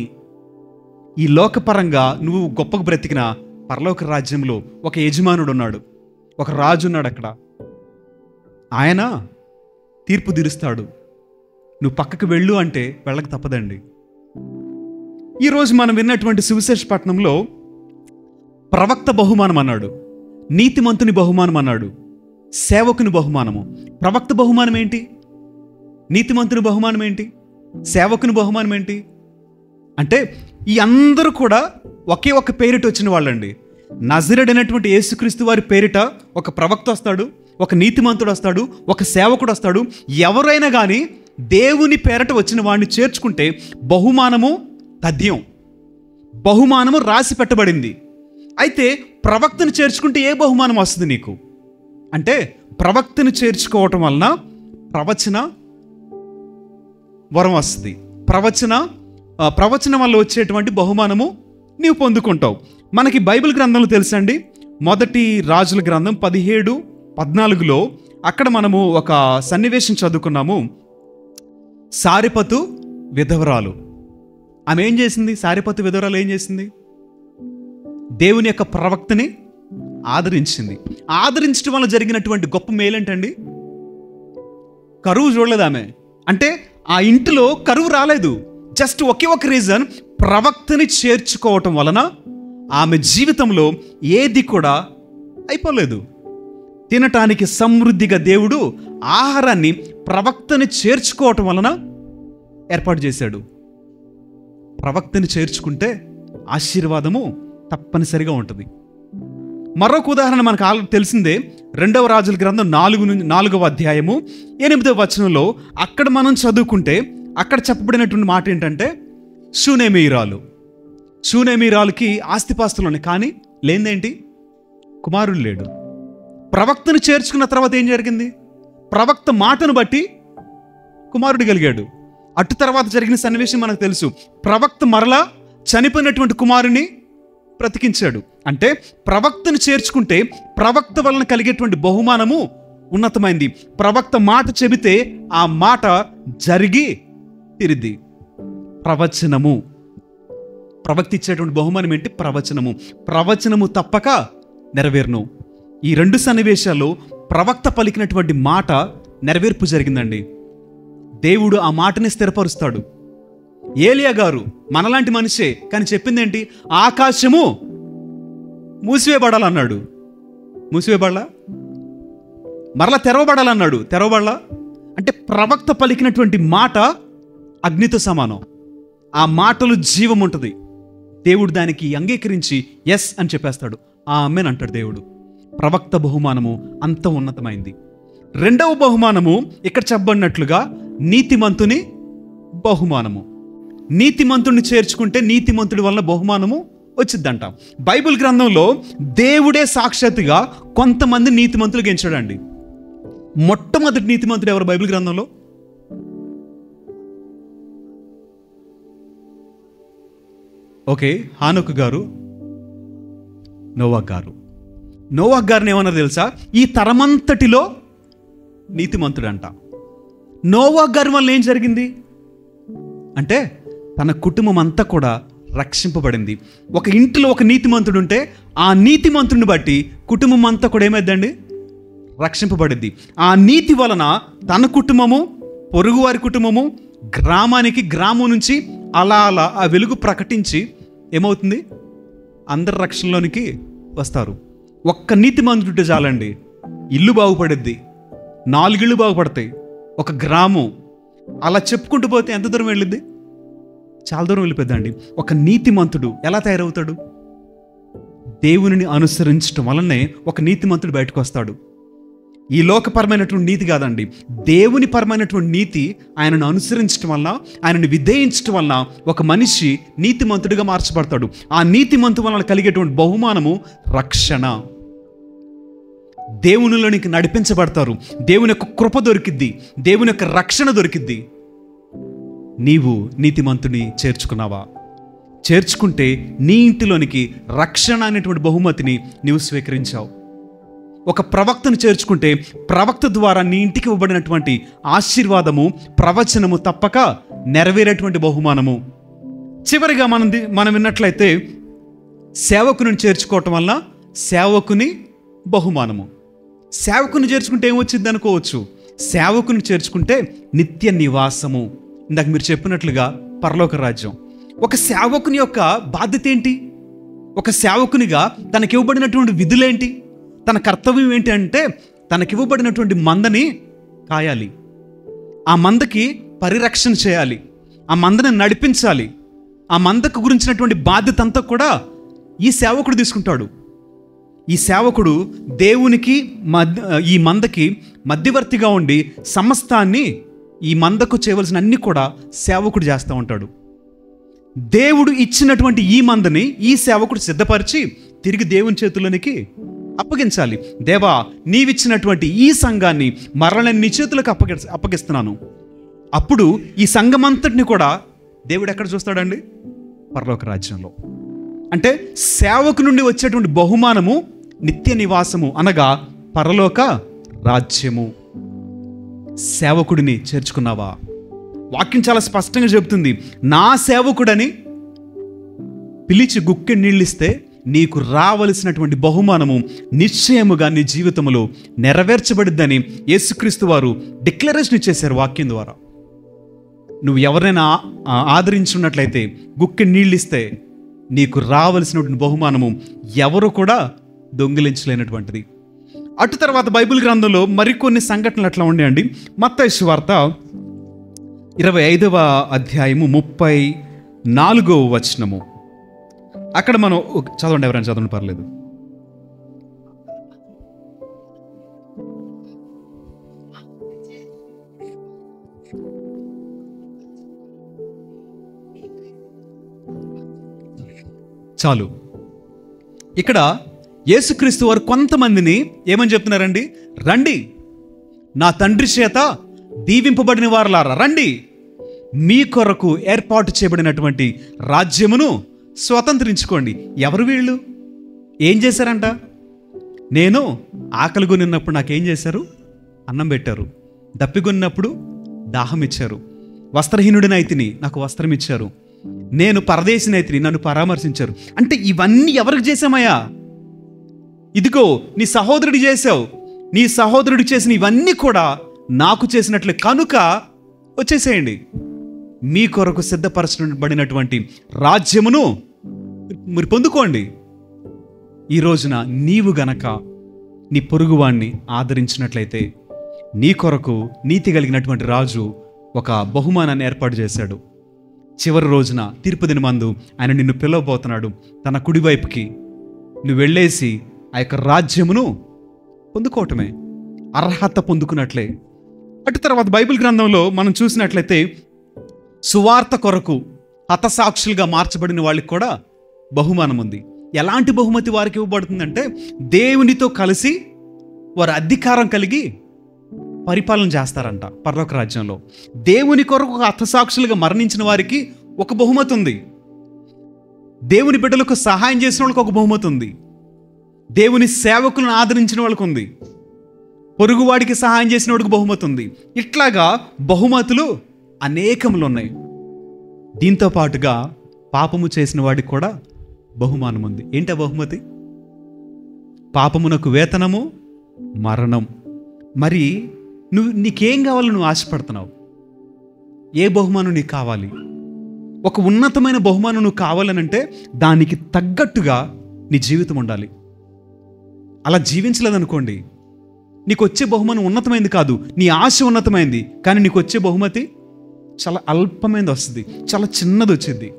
ఈ లోకపరంగా నువ్వు గొప్పగా బ్రతికిన పరలోక రాజ్యంలో ఒక యజమానుడు ఉన్నాడు, ఒక రాజు ఉన్నాడు. అక్కడ ఆయన తీర్పు తీరుస్తాడు. నువ్వు పక్కకు వెళ్ళు అంటే వెళ్ళక తప్పదండి. ఈరోజు మనం విన్నటువంటి సువిశేషపట్నంలో ప్రవక్త బహుమానం అన్నాడు, నీతిమంతుని బహుమానం అన్నాడు, సేవకుని బహుమానము. ప్రవక్త బహుమానం ఏంటి? నీతిమంతుని బహుమానం ఏంటి? సేవకుని బహుమానం ఏంటి? అంటే ఈ అందరూ కూడా ఒకే ఒక పేరిట వచ్చిన వాళ్ళండి. నజరేయుడైనటువంటి యేసుక్రీస్తు వారి పేరిట ఒక ప్రవక్త వస్తాడు, ఒక నీతిమంతుడు వస్తాడు, ఒక సేవకుడు వస్తాడు. ఎవరైనా కానీ దేవుని పేరట వచ్చిన వాడిని చేర్చుకుంటే బహుమానము తథ్యం, బహుమానము రాసి పెట్టబడింది. అయితే ప్రవక్తను చేర్చుకుంటే ఏ బహుమానం వస్తుంది నీకు అంటే, ప్రవక్తను చేర్చుకోవటం వలన ప్రవచన వరం వస్తుంది. ప్రవచనం వల్ల వచ్చేటువంటి బహుమానము నీవు పొందుకుంటావు. మనకి బైబిల్ గ్రంథంలో తెలుసండి, మొదటి రాజుల గ్రంథం 17:14 అక్కడ మనము ఒక సన్నివేశం చదువుకున్నాము. సారెపతు విధవరాలు. ఆమె ఏం చేసింది? సారెపతు విధవరాలు ఏం చేసింది? దేవుని యొక్క ప్రవక్తని ఆదరించింది. ఆదరించడం వల్ల జరిగినటువంటి గొప్ప మేలేంటండి? కరువు చూడలేదు ఆమె. అంటే ఆ ఇంటిలో కరువు రాలేదు. జస్ట్ ఒకే ఒక రీజన్, ప్రవక్తని చేర్చుకోవటం వలన ఆమె జీవితంలో ఏది కూడా అయిపోలేదు. తినటానికి సమృద్ధిగా దేవుడు ఆహారాన్ని ప్రవక్తని చేర్చుకోవటం వలన ఏర్పాటు చేశాడు. ప్రవక్తని చేర్చుకుంటే ఆశీర్వాదము తప్పనిసరిగా ఉంటుంది. మరొక ఉదాహరణ మనకు ఆల్రెడీ తెలిసిందే. 2వ రాజుల గ్రంథం 4వ అధ్యాయము 8వ వచనంలో అక్కడ మనం చదువుకుంటే అక్కడ చెప్పబడినటువంటి మాట ఏంటంటే, షూనేమీరాలుకి ఆస్తిపాస్తులు ఉన్నాయి, కానీ లేనిదేంటి? కుమారుడు లేడు. ప్రవక్తను చేర్చుకున్న తర్వాత ఏం జరిగింది? ప్రవక్త మాటను బట్టి కుమారుడు కలిగాడు. అటు తర్వాత జరిగిన సన్నివేశం మనకు తెలుసు. ప్రవక్త మరలా చనిపోయినటువంటి కుమారుని బ్రతికించాడు. అంటే ప్రవక్తను చేర్చుకుంటే ప్రవక్త వలన కలిగేటువంటి బహుమానము ఉన్నతమైంది. ప్రవక్త మాట చెబితే ఆ మాట జరిగి తీరిద్ది. ప్రవచనము, ప్రవక్త ఇచ్చేటువంటి బహుమానం ఏంటి? ప్రవచనము. ప్రవచనము తప్పక నెరవేరును. ఈ 2 సన్నివేశాల్లో ప్రవక్త పలికినటువంటి మాట నెరవేర్పు జరిగిందండి. దేవుడు ఆ మాటని స్థిరపరుస్తాడు. ఏలియా గారు మనలాంటి మనిషే, కానీ చెప్పింది ఏంటి? ఆకాశము మూసివేయబడాలన్నాడు. మూసివేయబడలా? మరలా తెరవబడాలన్నాడు. తెరవబడలా? అంటే ప్రవక్త పలికినటువంటి మాట అగ్నితో సమానం. ఆ మాటలు జీవం ఉంటుంది. దేవుడు దానికి అంగీకరించి ఎస్ అని చెప్పేస్తాడు. ఆమేన్ అంటాడు దేవుడు. ప్రవక్త బహుమానము అంత ఉన్నతమైంది. 2వ బహుమానము ఇక్కడ చెప్పబడినట్లుగా నీతిమంతుని బహుమానము. నీతిమంతుడిని చేర్చుకుంటే నీతిమంతుడి వలన బహుమానము వచ్చిద్దంట. బైబిల్ గ్రంథంలో దేవుడే సాక్షాత్తుగా కొంతమంది నీతిమంతులు గెంచాడండి. మొట్టమొదటి నీతిమంతుడు ఎవరు బైబిల్ గ్రంథంలో? ఓకే, హానోకు గారు, నోవాహ్ గారు. నోవాహ్ గారిని ఏమన్నారు తెలుసా? ఈ తరమంతటిలో నీతిమంతుడంట. నోవాహ్ గారి వల్ల ఏం జరిగింది అంటే తన కుటుంబం అంతా కూడా రక్షింపబడింది. ఒక ఇంటిలో ఒక నీతిమంతుడు ఉంటే ఆ నీతిమంతుడిని బట్టి కుటుంబం అంతా కూడా ఏమైందండి? రక్షింపబడింది. ఆ నీతి వలన తన కుటుంబము, పొరుగువారి కుటుంబము, గ్రామం నుంచి అలా ఆ వెలుగు ప్రకటించి ఏమవుతుంది? అందరి రక్షణలోనికి వస్తారు. ఒక్క నీతిమంతుడు చాలండి, ఇల్లు బాగుపడుద్ది, 4 ఇళ్ళు బాగుపడతాయి, ఒక గ్రామం. అలా చెప్పుకుంటూ పోతే ఎంత దూరం వెళ్ళిద్ది? చాలా దూరం వెళ్ళిపోద్దండి. ఒక నీతిమంతుడు ఎలా తయారవుతాడు? దేవునిని అనుసరించడం వలనే ఒక నీతిమంతుడు బయటకు వస్తాడు. ఈ లోకపరమైనటువంటి నీతి కాదండి, దేవుని పరమైనటువంటి నీతి. ఆయనను అనుసరించడం వలన, ఆయనను విధేయించడం వలన ఒక మనిషి నీతిమంతుడిగా మార్చబడతాడు. ఆ నీతిమంతు వలన కలిగేటువంటి బహుమానము రక్షణ. దేవునిలోనికి నడిపించబడతారు. దేవుని యొక్క కృప దొరికిద్ది, దేవుని యొక్క రక్షణ దొరికిద్ది. నీవు నీతిమంతుని చేర్చుకున్నావా? చేర్చుకుంటే నీ ఇంటిలోనికి రక్షణ అనేటువంటి బహుమతిని నీవు స్వీకరించావు. ఒక ప్రవక్తను చేర్చుకుంటే ప్రవక్త ద్వారా నీ ఇంటికి ఇవ్వబడినటువంటి ఆశీర్వాదము, ప్రవచనము తప్పక నెరవేరేటువంటి బహుమానము. చివరిగా మనం విన్నట్లయితే సేవకుని చేర్చుకోవటం వల్ల సేవకుని బహుమానము. సేవకుని చేర్చుకుంటే ఏమొచ్చింది అనుకోవచ్చు. సేవకుని చేర్చుకుంటే నిత్య నివాసము. ఇందాక మీరు చెప్పినట్లుగా పరలోక రాజ్యం. ఒక సేవకుని యొక్క బాధ్యత ఏంటి? ఒక సేవకునిగా తనకివ్వబడినటువంటి విధులేంటి? తన కర్తవ్యం ఏంటి అంటే తనకివ్వబడినటువంటి మందని కాయాలి, ఆ మందకి పరిరక్షణ చేయాలి, ఆ మందని నడిపించాలి. ఆ మందకు గురించినటువంటి బాధ్యత అంతా కూడా ఈ సేవకుడు తీసుకుంటాడు. ఈ సేవకుడు దేవునికి ఈ మందకి మధ్యవర్తిగా ఉండి సమస్తాన్ని, ఈ మందకు చేయవలసిన అన్ని కూడా సేవకుడు చేస్తూ ఉంటాడు. దేవుడు ఇచ్చినటువంటి ఈ మందని ఈ సేవకుడు సిద్ధపరిచి తిరిగి దేవుని చేతుల్లోనికి అప్పగించాలి. దేవా, నీవిచ్చినటువంటి ఈ సంఘాన్ని మరల నీ చేతులకు అప్పగిస్తున్నాను. అప్పుడు ఈ సంఘమంతటిని కూడా దేవుడు ఎక్కడ చూస్తాడండి? పరలోక రాజ్యంలో. అంటే సేవకు నుండి వచ్చేటువంటి బహుమానము నిత్య నివాసము, అనగా పరలోక రాజ్యము. సేవకుడిని చేర్చుకున్నావా? వాక్యం చాలా స్పష్టంగా చెబుతుంది, నా సేవకుడని పిలిచి గుక్కె నీళ్ళిస్తే నీకు రావలసినటువంటి బహుమానము నిశ్చయముగా నీ జీవితంలో నెరవేర్చబడిద్దని యేసుక్రీస్తు వారు డిక్లరేషన్ ఇచ్చేశారు వాక్యం ద్వారా. నువ్వు ఎవరైనా ఆదరించున్నట్లయితే గుక్కె నీళ్ళిస్తే నీకు రావలసినటువంటి బహుమానము ఎవరు కూడా దొంగిలించలేనటువంటిది. అటు తర్వాత బైబిల్ గ్రంథంలో మరికొన్ని సంఘటనలు అట్లా ఉండేయండి. మత్తయి సువార్త 25వ అధ్యాయము 34వ వచనము. అక్కడ మనం చదవండి, ఎవరైనా చదవండి, పర్లేదు. చాలు. ఇక్కడ యేసుక్రీస్తు వారు కొంతమందిని ఏమని చెప్తున్నారండి? రండి, నా తండ్రి చేత దీవింపబడిన వారులారా రండి, మీ కొరకు ఏర్పాటు చేయబడినటువంటి రాజ్యమును స్వతంత్రించుకోండి. ఎవరు వీళ్ళు? ఏం చేశారంట? నేను ఆకలిగొని ఉన్నప్పుడు నాకేం చేశారు? అన్నం పెట్టారు. దప్పిగొన్నప్పుడు దాహం ఇచ్చారు. వస్త్రహీనుడినైతిని, నాకు వస్త్రం ఇచ్చారు. నేను పరదేశినైతిని, నన్ను పరామర్శించారు. అంటే ఇవన్నీ ఎవరికి చేశామయ్యా? ఇదిగో నీ సహోదరుడి చేశావు, నీ సహోదరుడికి చేసిన ఇవన్నీ కూడా నాకు చేసినట్లే కనుక వచ్చేసేయండి, మీ కొరకు సిద్ధపరచబడినటువంటి రాజ్యమును మీరు పొందుకోండి. ఈ రోజున నీవు గనక నీ పొరుగువాణ్ణి ఆదరించినట్లయితే నీ కొరకు నీతి కలిగినటువంటి రాజు ఒక బహుమానాన్ని ఏర్పాటు చేశాడు. చివరి రోజున తీర్పు దినమందు ఆయన నిన్ను పిలవబోతున్నాడు తన కుడివైపుకి. నువ్వు వెళ్ళేసి ఆ యొక్క రాజ్యమును పొందుకోవటమే, అర్హత పొందుకున్నట్లే. అటు తర్వాత బైబిల్ గ్రంథంలో మనం చూసినట్లయితే సువార్త కొరకు హతసాక్షులుగా మార్చబడిన వాళ్ళకి కూడా బహుమానం ఉంది. ఎలాంటి బహుమతి వారికి ఇవ్వబడుతుందంటే, దేవునితో కలిసి వారు అధికారం కలిగి పరిపాలన చేస్తారంట పరలోక రాజ్యంలో. దేవుని కొరకు హతసాక్షులుగా మరణించిన వారికి ఒక బహుమతి ఉంది. దేవుని బిడ్డలకు సహాయం చేసిన వాళ్ళకి ఒక బహుమతి ఉంది. దేవుని సేవకులను ఆదరించిన వాళ్ళకు ఉంది. పొరుగువాడికి సహాయం చేసిన వాడికి బహుమతి ఉంది. ఇట్లాగా బహుమతులు అనేకములు ఉన్నాయి. దీంతో పాటుగా పాపము చేసిన వాడికి కూడా బహుమానం ఉంది. ఏంటి ఆ బహుమతి? పాపమునకు వేతనము మరణం. మరి నీకేం కావాలో నువ్వు ఆశపడుతున్నావు? ఏ బహుమానం నీకు కావాలి? ఒక ఉన్నతమైన బహుమానం నువ్వు కావాలనంటే దానికి తగ్గట్టుగా నీ జీవితం ఉండాలి. అలా జీవించలేదనుకోండి, నీకు వచ్చే బహుమానం ఉన్నతమైంది కాదు, నీ ఆశ ఉన్నతమైంది, కానీ నీకు వచ్చే బహుమతి చాలా అల్పమైనది వస్తుంది, చాలా చిన్నది వచ్చింది.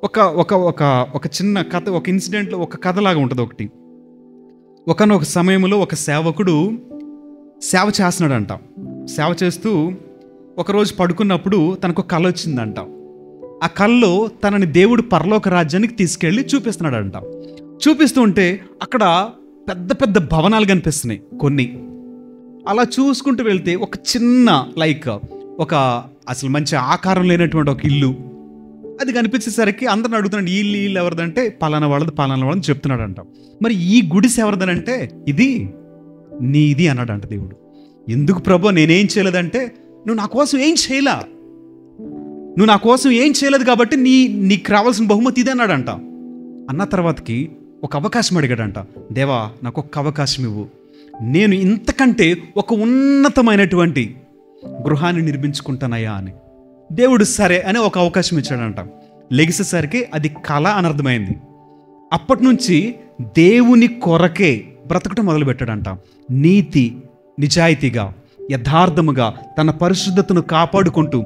ఒక ఒక ఒక ఒక చిన్న కథ, ఒక ఇన్సిడెంట్లో ఒక కథలాగా ఉంటుంది ఒకటి. ఒకనొక సమయంలో ఒక సేవకుడు సేవ చేస్తున్నాడంట. సేవ చేస్తూ ఒకరోజు పడుకున్నప్పుడు తనకు కళ వచ్చిందంట. ఆ కళలో తనని దేవుడు పరలోక రాజ్యానికి తీసుకెళ్ళి చూపిస్తున్నాడంట. చూపిస్తూ ఉంటే అక్కడ పెద్ద పెద్ద భవనాలు కనిపిస్తున్నాయి కొన్ని. అలా చూసుకుంటూ వెళ్తే ఒక చిన్న ఒక అసలు మంచి ఆకారం లేనటువంటి ఒక ఇల్లు అది కనిపించేసరికి అందరిని అడుగుతున్నాడు, ఈ ఇల్లు ఎవరిదంటే పలానా వాళ్ళని చెప్తున్నాడంట. మరి ఈ గుడిసె ఎవరిదనంటే ఇది నీది అన్నాడంట దేవుడు. ఎందుకు ప్రభు నేనేం చేయలేదంటే, నువ్వు నా కోసం ఏం చేయలేదు కాబట్టి నీకు రావాల్సిన బహుమతి ఇది అన్నాడంట. అన్న తర్వాతకి ఒక అవకాశం అడిగాడంట. దేవా, నాకు ఒక్క అవకాశం ఇవ్వు, నేను ఇంతకంటే ఒక ఉన్నతమైనటువంటి గృహాన్ని నిర్మించుకుంటానయ్యా అని. దేవుడు సరే అని ఒక అవకాశం ఇచ్చాడంట. లెగిసేసరికి అది కళ అనర్థమైంది. అప్పటి నుంచి దేవుని కొరకే బ్రతకటం మొదలుపెట్టాడంట. నీతి నిజాయితీగా యథార్థముగా తన పరిశుద్ధతను కాపాడుకుంటూ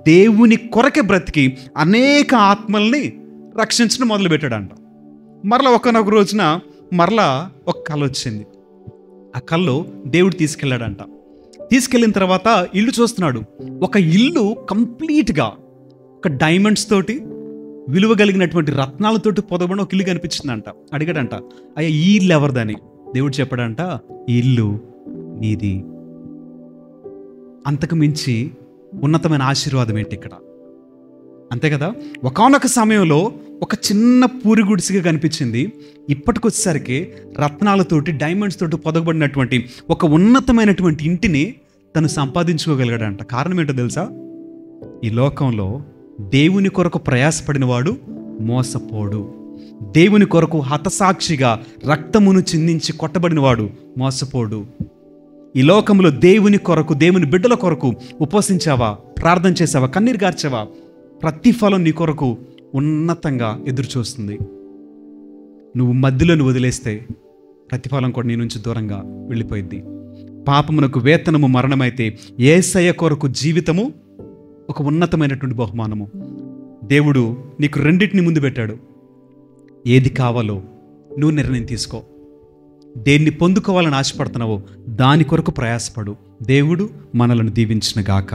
దేవుని కొరకే బ్రతికి అనేక ఆత్మల్ని రక్షించడం మొదలుపెట్టాడంట. మరలా ఒకనొక రోజున మరలా ఒక కళ వచ్చింది. ఆ కళలో దేవుడు తీసుకెళ్ళాడంట. తీసుకెళ్ళిన తర్వాత ఇల్లు చూస్తున్నాడు. ఒక ఇల్లు కంప్లీట్గా ఒక డైమండ్స్ తోటి విలువ కలిగినటువంటి రత్నాలతోటి పొదబడిన ఒక ఇల్లు కనిపించిందంట. అడిగాడంట, అయ్యా ఈ ఇల్లు ఎవరిదని? దేవుడు చెప్పాడంట, ఈ ఇల్లు నీది. అంతకు మించి ఉన్నతమైన ఆశీర్వాదం ఏంటి ఇక్కడ? అంతే కదా. ఒకానొక సమయంలో ఒక చిన్న పూరి గుడిసిగా కనిపించింది. ఇప్పటికొచ్చేసరికి రత్నాలతోటి డైమండ్స్ తోటి పొదగబడినటువంటి ఒక ఉన్నతమైనటువంటి ఇంటిని తను సంపాదించుకోగలిగాడంట. కారణం ఏంటో తెలుసా? ఈ లోకంలో దేవుని కొరకు ప్రయాసపడినవాడు మోసపోడు. దేవుని కొరకు హతసాక్షిగా రక్తమును చిందించి కొట్టబడినవాడు మోసపోడు. ఈ లోకంలో దేవుని కొరకు, దేవుని బిడ్డల కొరకు ఉపవసించావా, ప్రార్థన చేసావా, కన్నీరు గార్చావా, ప్రతిఫలం నీ కొరకు ఉన్నతంగా ఎదురు చూస్తుంది. నువ్వు మధ్యలోని వదిలేస్తే ప్రతిఫలం కూడా నీ నుంచి దూరంగా వెళ్ళిపోయింది. పాపమునకు వేతనము మరణమైతే యేసయ్య కొరకు జీవితము ఒక ఉన్నతమైనటువంటి బహుమానము. దేవుడు నీకు రెండింటిని ముందు పెట్టాడు. ఏది కావాలో నువ్వు నిర్ణయం తీసుకో. దేన్ని పొందుకోవాలని ఆశపడుతున్నావో దాని కొరకు ప్రయాసపడు. దేవుడు మనలను దీవించునుగాక.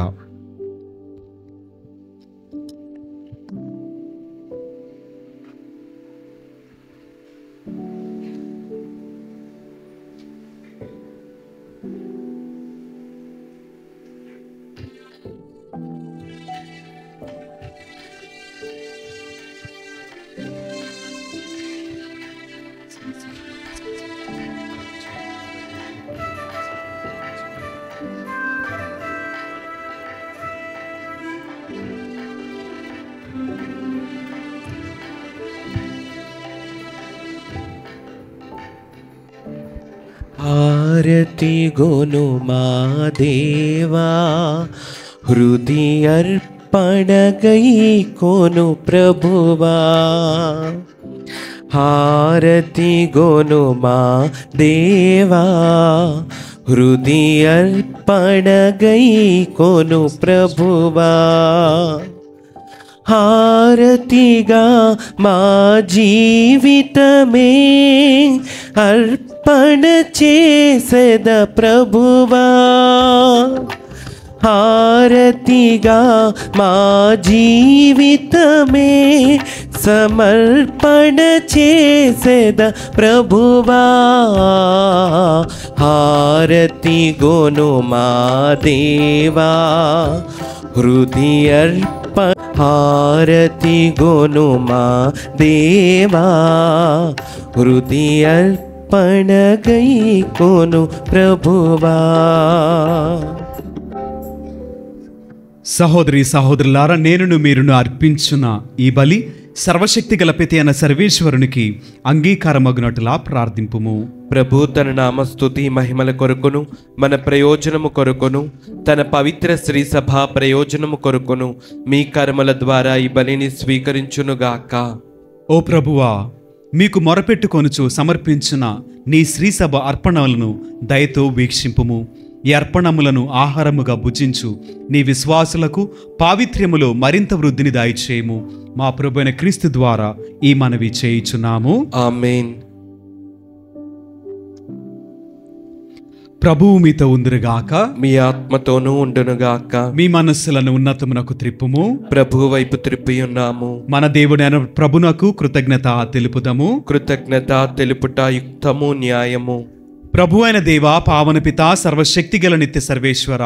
ఆరతి గోను మా దేవా, హృది అర్పణగై కోను ప్రభువా. హారతి గోను మా దేవా, హృది అర్పణగై కోను ప్రభువా. హారతిగా మా జీవితమే అర్పణ చేసెద ప్రభువా. హారతిగా మా జీవితమే సమర్పణ చేసెద ప్రభువా. హారతి గోను మా దేవా, హృది హారతి గోను మా దేవా, హృది అర్పణగై కోను ప్రభువా. సహోదరి సహోదరులారా, నేనును మీరును అర్పించున్న ఈ బలి సర్వశక్తి గల పిత అయిన సర్వేశ్వరునికి అంగీకారమగునట్లా ప్రార్థింపుము. ప్రభు తన నామస్తుతి మహిమల కొరకును, మన ప్రయోజనము కొరకును, తన పవిత్ర శ్రీ సభ ప్రయోజనము కొరకును మీ కర్మల ద్వారా ఈ బలిని స్వీకరించునుగాక. ఓ ప్రభువా, మీకు మొరపెట్టుకొనుచు సమర్పించిన నీ శ్రీసభ అర్పణలను దయతో వీక్షింపుము. ఈ అర్పణములను ఆహారముగా భుజించు నీ విశ్వాసులకు పావిత్ర్యములో మరింత వృద్ధిని దయచేయము. మా ప్రభువైన క్రీస్తు ద్వారా ఈ మనవి చేయుచున్నాము. ఆమేన్. ప్రభువు మీతో ఉందురుగాక, మీ ఆత్మతోనూ ఉండునుగాక. మీ మనస్సులను ఉన్నతమునకు త్రిప్పుము. ప్రభు వైపు త్రిప్పి ఉన్నాము. మన దేవుడైన ప్రభునకు కృతజ్ఞత తెలుపుదము. కృతజ్ఞత తెలుపుట యుక్తము, న్యాయము. ప్రభు అయిన దేవా, పావన పిత, సర్వశక్తి గల నిత్య సర్వేశ్వర,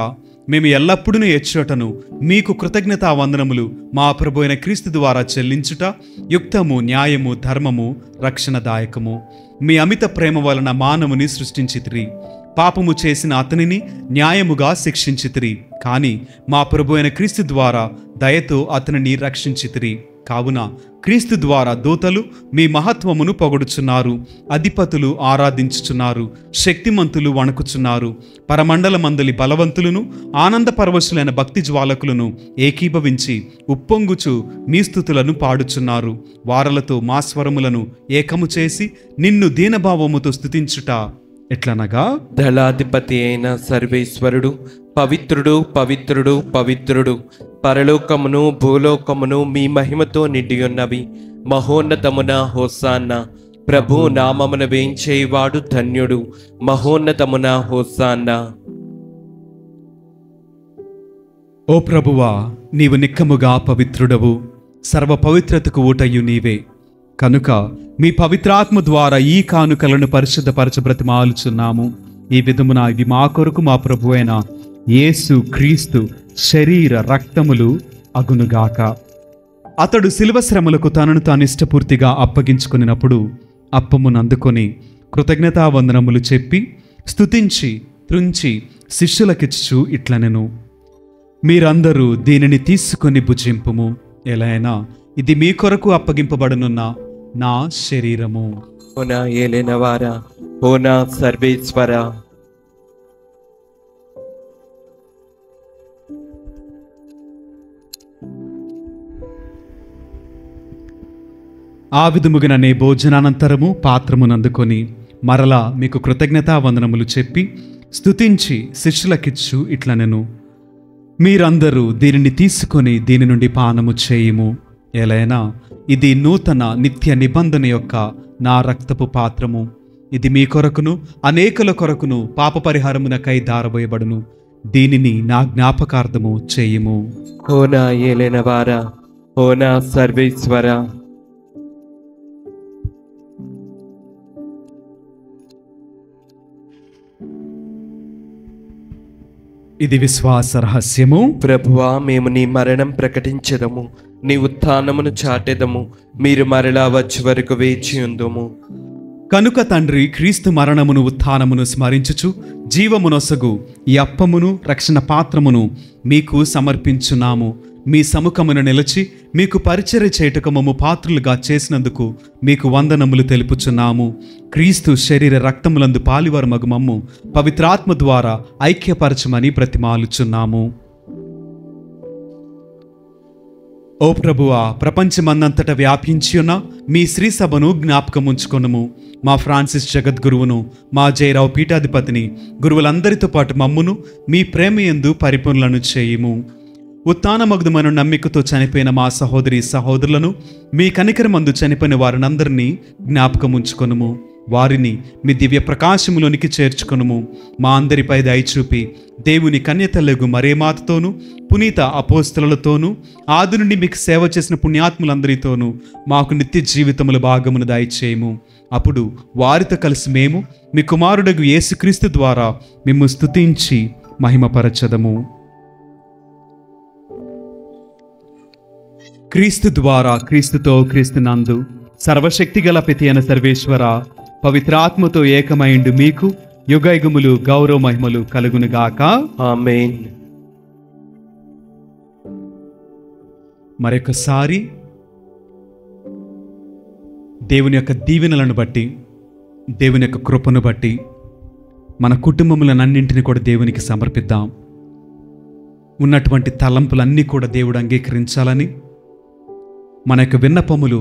మేము ఎల్లప్పుడూ ఎచ్చుటను మీకు కృతజ్ఞతా వందనములు మా ప్రభు అయిన క్రీస్తు ద్వారా చెల్లించుట యుక్తము, న్యాయము, ధర్మము, రక్షణదాయకము. మీ అమిత ప్రేమ వలన మానవుని సృష్టించితిరి. పాపము చేసిన అతనిని న్యాయముగా శిక్షించితిరి. కానీ మా ప్రభు అయిన క్రీస్తు ద్వారా దయతో అతనిని రక్షించితిరి. కావున క్రీస్తు ద్వారా దూతలు మీ మహత్వమును పొగడుచున్నారు, అధిపతులు ఆరాధించుచున్నారు, శక్తిమంతులు వణకుచున్నారు. పరమండలమందలి బలవంతులను, ఆనందపరవశులైన భక్తి జ్వాలకులను ఏకీభవించి ఉప్పొంగుచు మీ స్తుతులను పాడుచున్నారు. వారలతో మా స్వరములను ఏకము చేసి నిన్ను దీనభావముతో స్తుతించుట ఎట్లనగా, దళాధిపతి అయిన సర్వేశ్వరుడు పవిత్రుడు, పవిత్రుడు, పవిత్రుడు. పరలోకమును భూలోకమును మీ మహిమతో నిండియున్నవి. మహోన్నతమున హోసాన్న. ప్రభు నామమున వేంచేవాడు ధన్యుడు. మహోన్నతమున హోసాన్న. ఓ ప్రభువా, నీవు నిక్కముగా పవిత్రుడవు, సర్వ పవిత్రతకు ఊటయు నీవే. కనుక మీ పవిత్రాత్మ ద్వారా ఈ కానుకలను పరిశుద్ధపరచ బ్రతిమాలుచున్నాము. ఈ విధమున ఇవి మా కొరకు మా ప్రభు అయిన యేసు క్రీస్తు శరీర రక్తములు అగునుగాక. అతడు శిలువ శ్రమలకు తనను తాను ఇష్టపూర్తిగా అప్పగించుకున్నప్పుడు అప్పమును అందుకొని కృతజ్ఞతావందనములు చెప్పి స్తుతించి త్రుంచి శిష్యులకిచ్చుచు ఇట్లనెను, మీరందరూ దీనిని తీసుకొని భుజింపుము. ఎలైనా ఇది మీ కొరకు అప్పగింపబడనున్న నా శరీరము. ఓ నా ఏలినవారా, ఓ నా సర్వేశ్వర, ఆ విధముగా నే భోజనానంతరము పాత్రమునందుకొని మరలా మీకు కృతజ్ఞతావందనములు చెప్పి స్తుతించి శిష్యులకిచ్చు ఇట్లనెను, మీరందరూ దీనిని తీసుకొని దీని నుండి పానము చేయుము. ఎలైనా ఇది నూతన నిత్య నిబంధన యొక్క నా రక్తపు పాత్రము. ఇది మీ కొరకును అనేకుల కొరకును పాప పరిహారమునకై దారబోయబడును. దీనిని నా జ్ఞాపకార్థము చేయుము. ఓ నా ఏలినవారా, ఓ నా సర్వేశ్వర, ఇది విశ్వాస రహస్యము. ప్రభువా, మేము నీ మరణం ప్రకటించెదము, నీ ఉత్థానమును చాటెదము. మీరు మరలా వచ్చే వరకు వేచి ఉందుము. కనుక తండ్రి, క్రీస్తు మరణమును ఉత్థానమును స్మరించుచు జీవమునొసగు ఈ అప్పమును రక్షణ పాత్రమును మీకు సమర్పించున్నాము. మీ సముఖమును నిలిచి మీకు పరిచర్య చేయుటకు మమ్ము పాత్రులుగా చేసినందుకు మీకు వందనములు తెలుపుచున్నాము. క్రీస్తు శరీర రక్తములందు పాలివారమగు మమ్ము పవిత్రాత్మ ద్వారా ఐక్యపరచమని ప్రతిమాలుచున్నాము. ఓ ప్రభువా, ప్రపంచమందంతట వ్యాపించి ఉన్న మీ శ్రీ సభను జ్ఞాపకముంచుకొనుము. మా ఫ్రాన్సిస్ జగద్గురువును, మా జయరావు పీఠాధిపతిని, గురువులందరితో పాటు మమ్మును మీ ప్రేమయందు పరిపూర్ణలను చేయుము. ఉత్థానమగ్ధమైన నమ్మికతో చనిపోయిన మా సహోదరి సహోదరులను, మీ కనికరమందు చనిపోయిన వారినందరినీ జ్ఞాపకముంచుకొనుము. వారిని మీ దివ్య ప్రకాశములోనికి చేర్చుకొనుము. మా అందరిపై దయచూపి దేవుని కన్యతలగు మరేమాతతోనూ పునీత అపోస్తలులతోనూ ఆది నుండి మీకు సేవ చేసిన పుణ్యాత్ములందరితోనూ మాకు నిత్య జీవితముల భాగమును దయచేయము. అప్పుడు వారితో కలిసి మేము మీ కుమారుడగు యేసుక్రీస్తు ద్వారా మిమ్ము స్తుతించి మహిమపరచదము. క్రీస్తు ద్వారా, క్రీస్తుతో, క్రీస్తునందు సర్వశక్తిగల పితి అయిన సర్వేశ్వర, పవిత్రాత్మతో ఏకమైండు మీకు యుగయుగములు గౌరవ మహిమలు కలుగునుగాక. ఆమేన్. మరొకసారి దేవుని యొక్క దీవెనలను బట్టి, దేవుని యొక్క కృపను బట్టి మన కుటుంబములనన్నింటినీ కూడా దేవునికి సమర్పిద్దాం. ఉన్నటువంటి తలంపులన్నీ కూడా దేవుడు అంగీకరించాలని, మన యొక్క విన్నపములు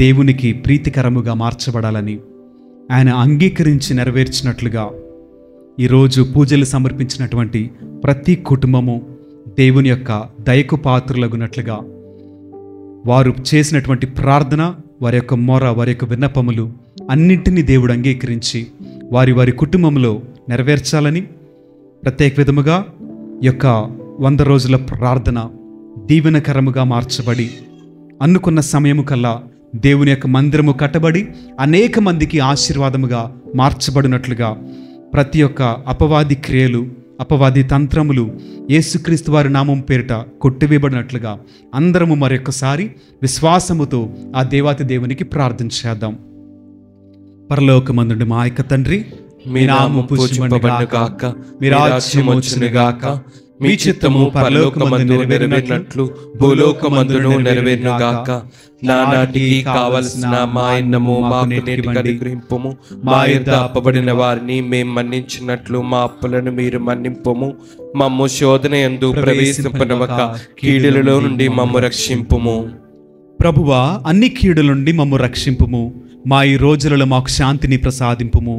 దేవునికి ప్రీతికరముగా మార్చబడాలని, ఆయన అంగీకరించి నెరవేర్చినట్లుగా ఈరోజు పూజలు సమర్పించినటువంటి ప్రతి కుటుంబము దేవుని యొక్క దయకు పాత్రులగునట్లుగా, వారు చేసినటువంటి ప్రార్థన, వారి యొక్క మొర, వారి యొక్క విన్నపములు అన్నింటినీ దేవుడు అంగీకరించి వారి వారి కుటుంబంలో నెరవేర్చాలని, ప్రత్యేక విధముగా యొక్క 100 రోజుల ప్రార్థన దీవెనకరముగా మార్చబడి అనుకున్న సమయము కల్లా దేవుని యొక్క మందిరము కట్టబడి అనేక మందికి ఆశీర్వాదముగా మార్చబడినట్లుగా ప్రతి ఒక్క అపవాది క్రియలు, అపవాది తంత్రములు యేసుక్రీస్తు వారి నామం పేరిట కొట్టివేయబడినట్లుగా అందరము మరొకసారి విశ్వాసముతో ఆ దేవాతి దేవునికి ప్రార్థన చేద్దాం. పరలోకమందుండి మా యొక్క తండ్రి, మీ నామము పూజింపబడునుగాక, మీ రాజ్యము వచ్చునుగాక, మీ చిత్తము పరలోకమందు నెరవేరినట్లు భూలోకమందును నెరవేరునుగాక. నానాటికి కావలసిన మా అన్నము మాకు నేటికి అనుగ్రహింపుము. మా యొద్ద అప్పబడిన వారిని మేము మన్నించినట్లు మా అప్పులను మీరు మన్నింపుము. మమ్ము శోధన యందు ప్రవేశింపనివ్వక కీడులలో నుండి మమ్ము రక్షింపుము. ప్రభువా, అన్ని కీడుల నుండి మమ్ము రక్షింపుము. మా ఈ రోజులలో మాకు శాంతిని ప్రసాదింపుము.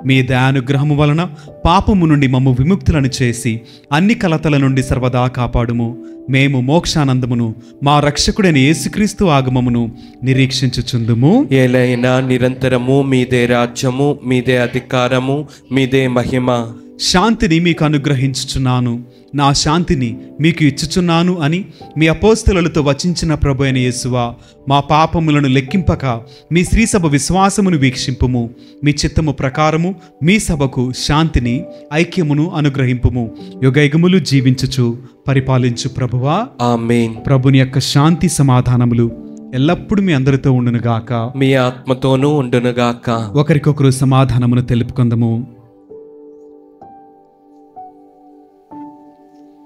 మీ దయానుగ్రహము వలన పాపము నుండి మమ్ము విముక్తులను చేసి అన్ని కలతల నుండి సర్వదా కాపాడుము. మేము మోక్షానందమును మా రక్షకుడైన యేసుక్రీస్తు ఆగమమును నిరీక్షించుచుందుము. ఏలైనా నిరంతరము మీదే రాజ్యము, మీదే అధికారము, మీదే మహిమ. శాంతిని మీకు అనుగ్రహించుచున్నాను, నా శాంతిని మీకు ఇచ్చుచున్నాను అని మీ అపోస్తలులతో వచించిన ప్రభు అయిన యేసువా, మా పాపములను లెక్కింపక మీ శ్రీసభ విశ్వాసమును వీక్షింపుము. మీ చిత్తము ప్రకారము మీ సభకు శాంతిని, ఐక్యమును అనుగ్రహింపుము. యుగయుగములు జీవించుచు పరిపాలించు ప్రభువా, ఆమేన్. ప్రభుని యొక్క శాంతి సమాధానములు ఎల్లప్పుడూ మీ అందరితో ఉండునుగాక, మీ ఆత్మతోనూ ఉండునుగాక. ఒకరికొకరు సమాధానమును తెలుపుకుందము.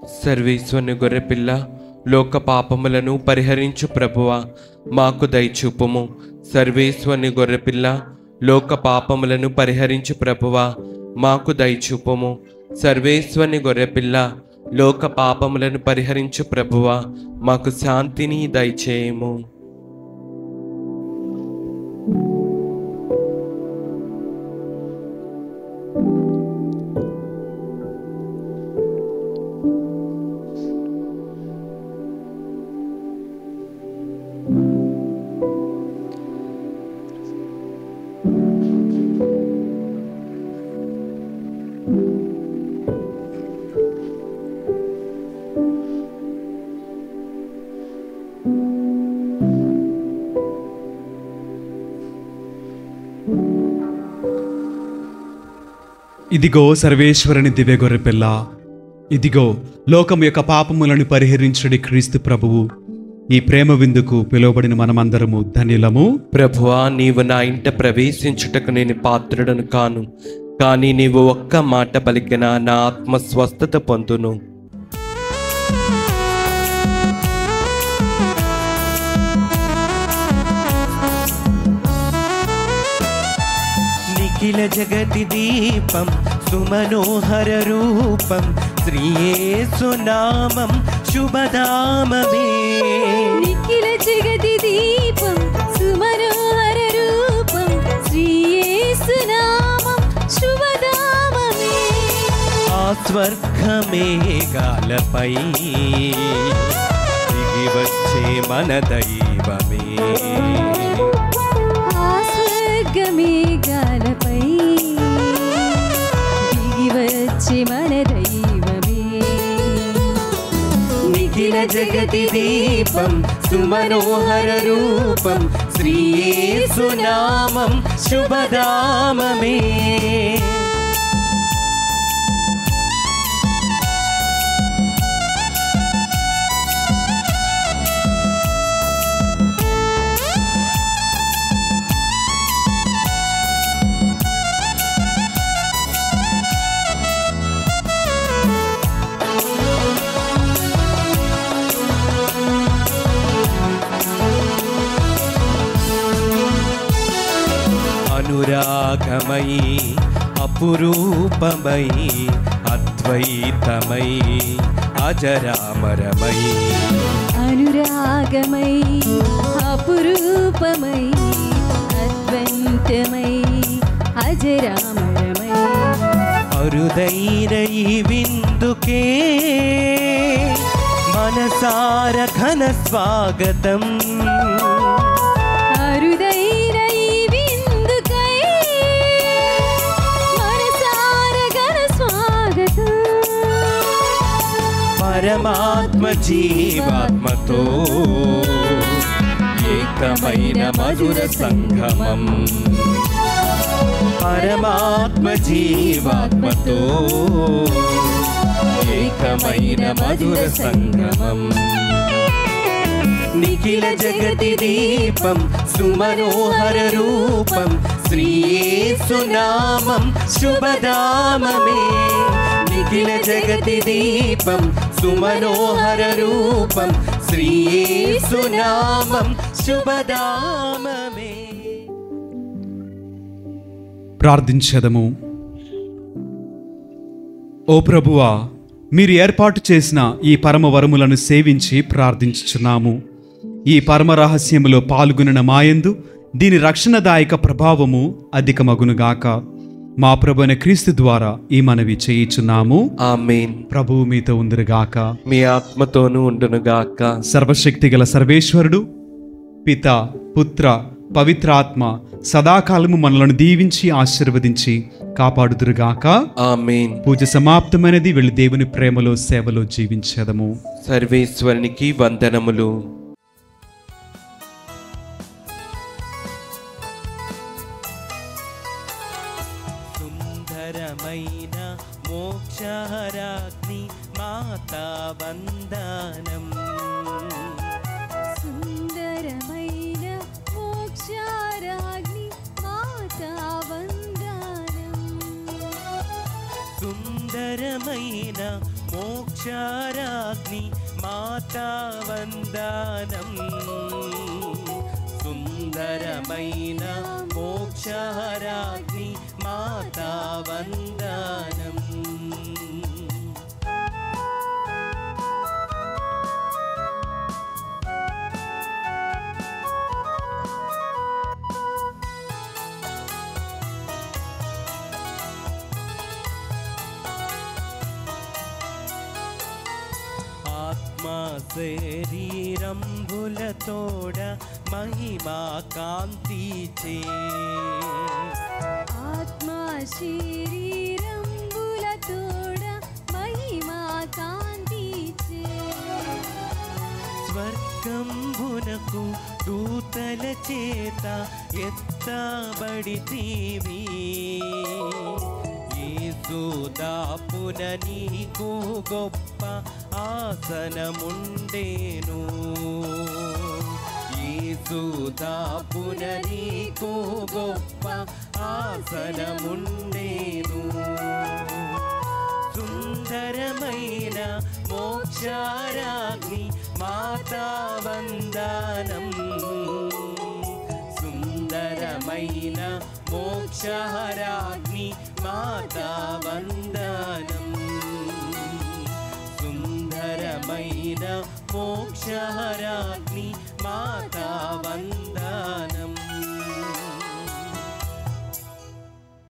సర్వేశ్వరుని గొర్రెపిల్ల, లోక పాపములను పరిహరించు ప్రభువా, మాకు దయచూపుము. సర్వేశ్వరుని గొర్రెపిల్ల, లోక పాపములను పరిహరించు ప్రభువా, మాకు దయచూపుము. సర్వేశ్వరుని గొర్రెపిల్ల, లోక పాపములను పరిహరించు ప్రభువా, మాకు శాంతిని దయచేయము. ఇదిగో సర్వేశ్వరుని దివ్య గొర్రెపిల్ల, ఇదిగో లోకం యొక్క పాపములను పరిహరించడి క్రీస్తు ప్రభువు. ఈ ప్రేమ విందుకు పిలువబడిన మనమందరము ధన్యులము. ప్రభువా, నీవు నా ఇంట ప్రవేశించుటకు నేను పాత్రుడను కాను, కానీ నీవు ఒక్క మాట పలికిన నా ఆత్మ స్వస్థత పొందును. నిఖిల జగతి దీపం సుమనోహర రూపం శ్రీయేసు నామం శుభధామమే. నిఖిల జగతి దీపం సుమనోహర రూపం శ్రీయేసు నామం శుభధామమే. ఆ స్వర్గమేఘాలపై దిగి వచ్చే మన దైవమే. ఆ స్వర్గమేఘాలపై దిగి వచ్చే మన దైవమే. నిఖిల జగతి దీపం సుమనోహర రూపం శ్రీయేసు నామం శుభధామమే. అనురాగమై అపురూపమై అద్వైతమై అజరామరమై. అనురాగమై అపురూపమై అద్వైతమై అజరామరమై. అరుదైన ఈ విందుకే మనసార ఘన స్వాగతం. అరుదైన ఈ విందుకై మనసార ఘన స్వాగతం. పరమాత్మ జీవాత్మతో ఏకమైన మధుర సంగమం. పరమాత్మ జీవాత్మతో ఏకమైన మధుర సంగమం. నిఖిల జగతి దీపం సుమనోహర రూపం శ్రీయేసు నామం శుభధామమే. నిఖిల జగతి దీపం సుమనోహర రూపం శ్రీయేసు నామం శుభధామమే. ప్రార్థించదము. ఓ ప్రభువా, మీరు ఏర్పాటు చేసిన ఈ పరమ వరములను సేవించి ప్రార్థించుచున్నాము. ఈ పరమ రహస్యములో పాల్గొనిన మాయందు దీని రక్షణదాయక ప్రభావము అధికమగునుగాక. మా ప్రభువైన క్రీస్తు ద్వారా ఈ మనవి చేయుచున్నాము. ఆమేన్. ప్రభువు మీతో ఉందురుగాక. మీ ఆత్మతోనూ ఉండునుగాక. సర్వశక్తి గల సర్వేశ్వరుడు పిత, పుత్ర, పవిత్రాత్మ సదాకాలము మనలను దీవించి ఆశీర్వదించి కాపాడుదురుగాక. ఆమేన్. పూజ సమాప్తమైనది. వెళ్ళి దేవుని ప్రేమలో సేవలో జీవించదము. సర్వేశ్వరునికి వందనములు. సుందరమైన మోక్షరాగ్ని మాతా వందనం. సుందరమైన మోక్షరాగ్ని మాతా వందనం. సుందరమైన మోక్ష మోక్షారాజ్ఞి మాతా వందనం సుందరమైన మోక్షారాజ్ఞి మాతా వందనం ఆత్మా శరీరంబులతోడ మహిమా కాంతిచే ఆత్మా శరీరంబులతోడ మహిమా కాంతిచే స్వర్గంబునకు దూతల చేత ఎత్తబడితీవి యేసుదాపున నీకు గొప్ప ఆసనముండేను యేసుదాపున నీకు గొప్ప ఆసనముండేను సుందరమైన మోక్షారాజ్ఞి మాతా వందనం సుందరమైన మోక్షారాజ్ఞి మాతా వందనం సుందరమైన మోక్షారాజ్ఞి మాతా వందనం